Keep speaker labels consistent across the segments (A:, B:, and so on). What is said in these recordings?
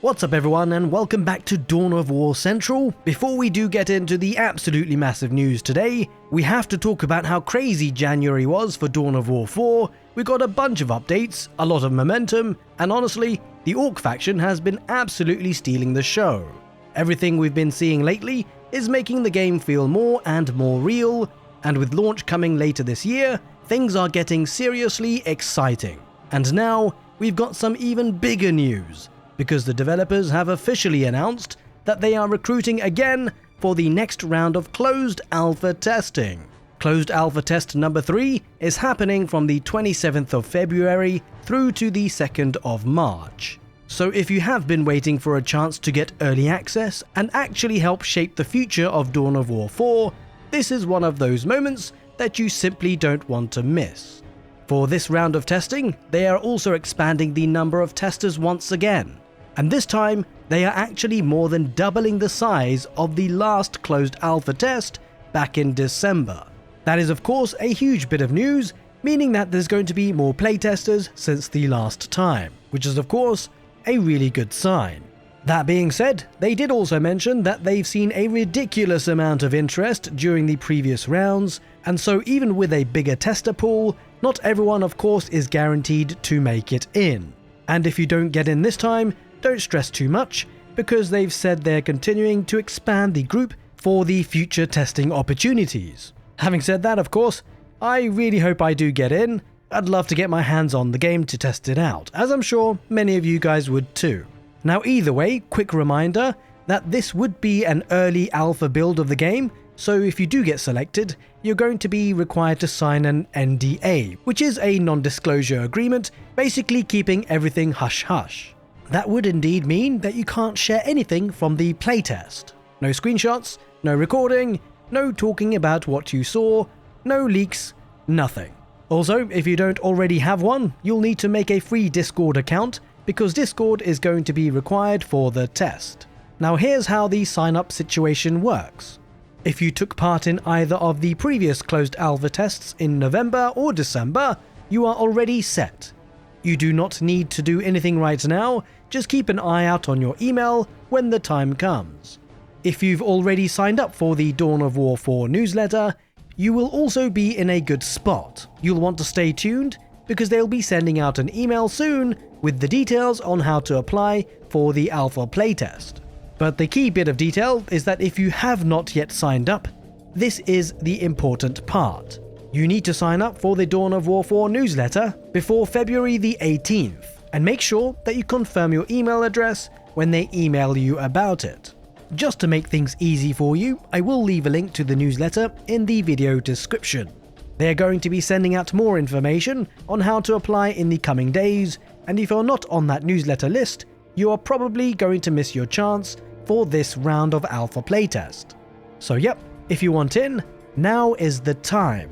A: What's up everyone and welcome back to Dawn of War Central. Before we do get into the absolutely massive news today, we have to talk about how crazy January was for Dawn of War 4. We got a bunch of updates, a lot of momentum, and honestly, the Ork faction has been absolutely stealing the show. Everything we've been seeing lately is making the game feel more and more real, and with launch coming later this year, things are getting seriously exciting. And now, we've got some even bigger news, because the developers have officially announced that they are recruiting again for the next round of closed alpha testing. Closed alpha test number 3 is happening from the 27th of February through to the 2nd of March. So if you have been waiting for a chance to get early access and actually help shape the future of Dawn of War 4, this is one of those moments that you simply don't want to miss. For this round of testing, they are also expanding the number of testers once again. And this time, they are actually more than doubling the size of the last closed alpha test back in December. That is of course a huge bit of news, meaning that there's going to be more playtesters since the last time, which is of course a really good sign. That being said, they did also mention that they've seen a ridiculous amount of interest during the previous rounds, and so even with a bigger tester pool, not everyone of course is guaranteed to make it in. And if you don't get in this time, don't stress too much, because they've said they're continuing to expand the group for the future testing opportunities. Having said that, of course, I really hope I do get in. I'd love to get my hands on the game to test it out, as I'm sure many of you guys would too. Now either way, quick reminder that this would be an early alpha build of the game, so if you do get selected, you're going to be required to sign an NDA, which is a non-disclosure agreement, basically keeping everything hush-hush. That would indeed mean that you can't share anything from the playtest. No screenshots, no recording, no talking about what you saw, no leaks, nothing. Also, if you don't already have one, you'll need to make a free Discord account, because Discord is going to be required for the test. Now here's how the sign-up situation works. If you took part in either of the previous closed alpha tests in November or December, you are already set. You do not need to do anything right now, just keep an eye out on your email when the time comes. If you've already signed up for the Dawn of War 4 newsletter, you will also be in a good spot. You'll want to stay tuned, because they'll be sending out an email soon with the details on how to apply for the alpha playtest. But the key bit of detail is that if you have not yet signed up, this is the important part. You need to sign up for the Dawn of War 4 newsletter before February the 18th, and make sure that you confirm your email address when they email you about it. Just to make things easy for you, I will leave a link to the newsletter in the video description. They are going to be sending out more information on how to apply in the coming days, and if you're not on that newsletter list, you are probably going to miss your chance for this round of alpha playtest. So yep, if you want in, now is the time.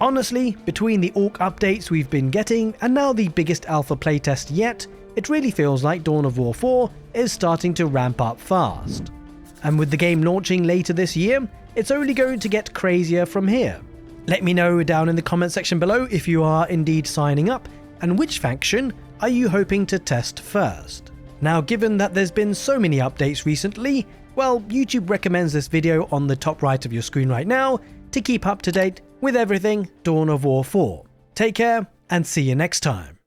A: Honestly, between the Ork updates we've been getting and now the biggest alpha playtest yet, it really feels like Dawn of War 4 is starting to ramp up fast. And with the game launching later this year, it's only going to get crazier from here. Let me know down in the comment section below if you are indeed signing up, and which faction are you hoping to test first. Now given that there's been so many updates recently, well, YouTube recommends this video on the top right of your screen right now to keep up to date with everything Dawn of War 4. Take care and see you next time.